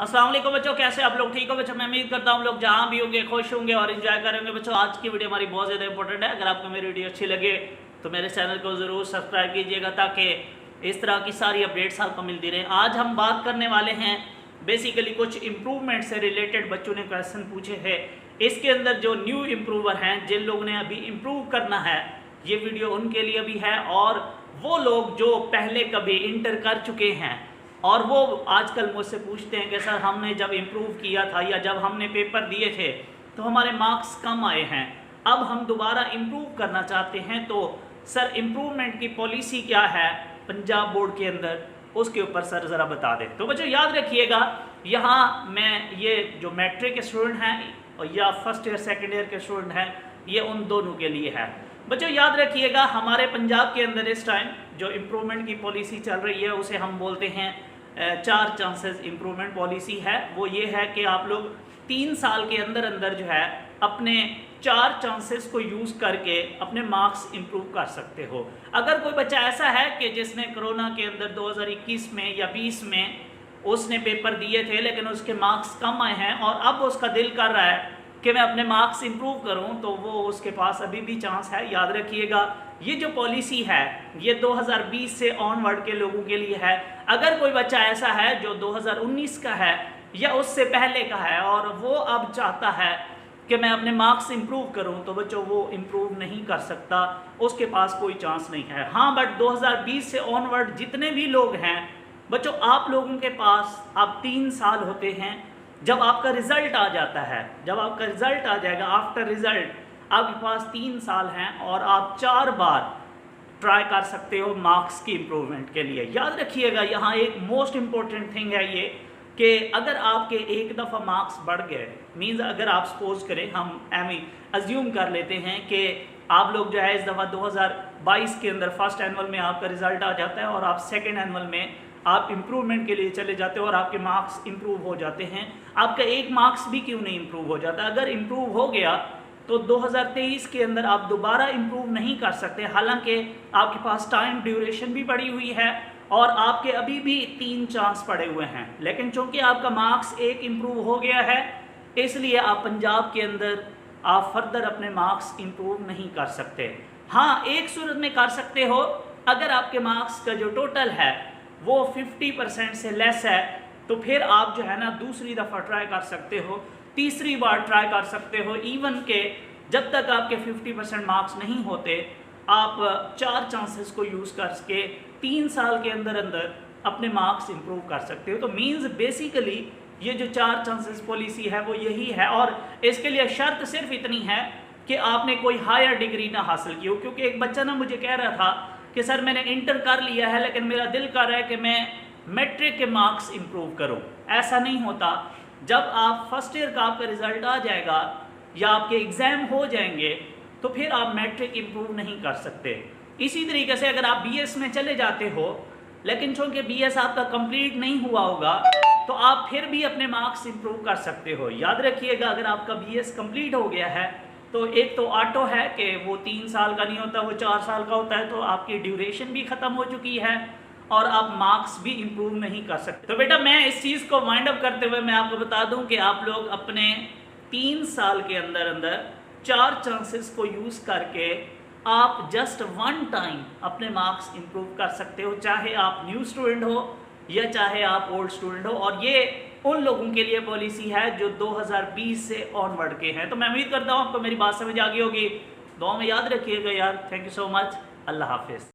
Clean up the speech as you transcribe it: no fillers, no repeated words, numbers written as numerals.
अस्सलाम वालेकुम बच्चों, कैसे आप लोग? ठीक हो बच्चों? मैं उम्मीद करता हूँ लोग जहाँ भी होंगे खुश होंगे और एंजॉय करेंगे। बच्चों आज की वीडियो हमारी बहुत ज़्यादा इंपॉर्टेंट है। अगर आपको मेरी वीडियो अच्छी लगे तो मेरे चैनल को ज़रूर सब्सक्राइब कीजिएगा ताकि इस तरह की सारी अपडेट्स आपको मिलती रहे। आज हम बात करने वाले हैं बेसिकली कुछ इम्प्रूवमेंट से रिलेटेड। बच्चों ने क्वेश्चन पूछे हैं, इसके अंदर जो न्यू इम्प्रूवर हैं, जिन लोगों ने अभी इम्प्रूव करना है, ये वीडियो उनके लिए भी है। और वो लोग जो पहले कभी इंटर कर चुके हैं और वो आजकल मुझसे पूछते हैं कि सर हमने जब इम्प्रूव किया था या जब हमने पेपर दिए थे तो हमारे मार्क्स कम आए हैं, अब हम दोबारा इम्प्रूव करना चाहते हैं, तो सर इम्प्रूवमेंट की पॉलिसी क्या है पंजाब बोर्ड के अंदर, उसके ऊपर सर ज़रा बता दें। तो बच्चों याद रखिएगा, यहाँ मैं ये जो मैट्रिक के स्टूडेंट हैं या फर्स्ट ईयर सेकेंड ईयर के स्टूडेंट हैं, ये उन दोनों के लिए है। बच्चों याद रखिएगा, हमारे पंजाब के अंदर इस टाइम जो इम्प्रूवमेंट की पॉलिसी चल रही है उसे हम बोलते हैं 4 चांसेस इम्प्रूवमेंट पॉलिसी है। वो ये है कि आप लोग 3 साल के अंदर अंदर जो है अपने 4 चांसेस को यूज़ करके अपने मार्क्स इम्प्रूव कर सकते हो। अगर कोई बच्चा ऐसा है कि जिसने कोरोना के अंदर 2021 में या 20 में उसने पेपर दिए थे लेकिन उसके मार्क्स कम आए हैं और अब उसका दिल कर रहा है कि मैं अपने मार्क्स इम्प्रूव करूं, तो वो उसके पास अभी भी चांस है। याद रखिएगा, ये जो पॉलिसी है ये 2020 से ऑनवर्ड के लोगों के लिए है। अगर कोई बच्चा ऐसा है जो 2019 का है या उससे पहले का है और वो अब चाहता है कि मैं अपने मार्क्स इम्प्रूव करूं, तो बच्चों वो इम्प्रूव नहीं कर सकता, उसके पास कोई चांस नहीं है। हाँ, बट 2020 से ऑनवर्ड जितने भी लोग हैं बच्चों, आप लोगों के पास अब 3 साल होते हैं। जब आपका रिजल्ट आ जाता है, जब आपका रिजल्ट आ जाएगा, आफ्टर रिजल्ट आपके पास 3 साल हैं और आप 4 बार ट्राई कर सकते हो मार्क्स की इम्प्रूवमेंट के लिए। याद रखिएगा, यहाँ एक मोस्ट इम्पॉर्टेंट थिंग है ये कि अगर आपके एक दफ़ा मार्क्स बढ़ गए, मीन्स अगर आप सपोज करें, हम अज्यूम कर लेते हैं कि आप लोग जो है इस दफ़ा 2022 के अंदर फर्स्ट एनुअल में आपका रिजल्ट आ जाता है और आप सेकेंड एनुअल में आप इम्प्रूवमेंट के लिए चले जाते हो और आपके मार्क्स इम्प्रूव हो जाते हैं। आपका एक मार्क्स भी क्यों नहीं इम्प्रूव हो जाता? अगर इम्प्रूव हो गया तो 2023 के अंदर आप दोबारा इम्प्रूव नहीं कर सकते, हालांकि आपके पास टाइम ड्यूरेशन भी पड़ी हुई है और आपके अभी भी 3 चांस पड़े हुए हैं। लेकिन चूंकि आपका मार्क्स एक इम्प्रूव हो गया है, इसलिए आप पंजाब के अंदर आप फर्दर अपने मार्क्स इम्प्रूव नहीं कर सकते। हाँ, एक सूरत में कर सकते हो, अगर आपके मार्क्स का जो टोटल है वो 50% से लेस है, तो फिर आप जो है ना दूसरी दफ़ा ट्राई कर सकते हो, तीसरी बार ट्राई कर सकते हो। इवन के जब तक आपके 50% मार्क्स नहीं होते, आप 4 चांसेस को यूज़ करके 3 साल के अंदर अंदर अपने मार्क्स इम्प्रूव कर सकते हो। तो मीन्स बेसिकली ये जो 4 चांसेस पॉलिसी है वो यही है, और इसके लिए शर्त सिर्फ इतनी है कि आपने कोई हायर डिग्री ना हासिल की हो। क्योंकि एक बच्चा ना मुझे कह रहा था कि सर मैंने इंटर कर लिया है लेकिन मेरा दिल कर रहा है कि मैं मैट्रिक के मार्क्स इम्प्रूव करूं। ऐसा नहीं होता। जब आप फर्स्ट ईयर का आपका रिजल्ट आ जाएगा या आपके एग्ज़ाम हो जाएंगे तो फिर आप मैट्रिक इम्प्रूव नहीं कर सकते। इसी तरीके से अगर आप बीएस में चले जाते हो लेकिन चूँकि बीएस आपका कंप्लीट नहीं हुआ होगा तो आप फिर भी अपने मार्क्स इम्प्रूव कर सकते हो। याद रखिएगा, अगर आपका बीएस कंप्लीट हो गया है तो एक तो ऑटो है कि वो 3 साल का नहीं होता, वो 4 साल का होता है, तो आपकी ड्यूरेशन भी ख़त्म हो चुकी है और आप मार्क्स भी इम्प्रूव नहीं कर सकते। तो बेटा मैं इस चीज़ को वाइंड अप करते हुए मैं आपको बता दूं कि आप लोग अपने 3 साल के अंदर अंदर 4 चांसेस को यूज़ करके आप जस्ट 1 टाइम अपने मार्क्स इम्प्रूव कर सकते हो, चाहे आप न्यू स्टूडेंट हो या चाहे आप ओल्ड स्टूडेंट हो। और ये उन लोगों के लिए पॉलिसी है जो 2020 से ऑनवर्ड के हैं। तो मैं उम्मीद करता हूँ आपको मेरी बात समझ आ गई होगी। दुआ में याद रखिएगा यार। Thank you so much. अल्लाह हाफिज़।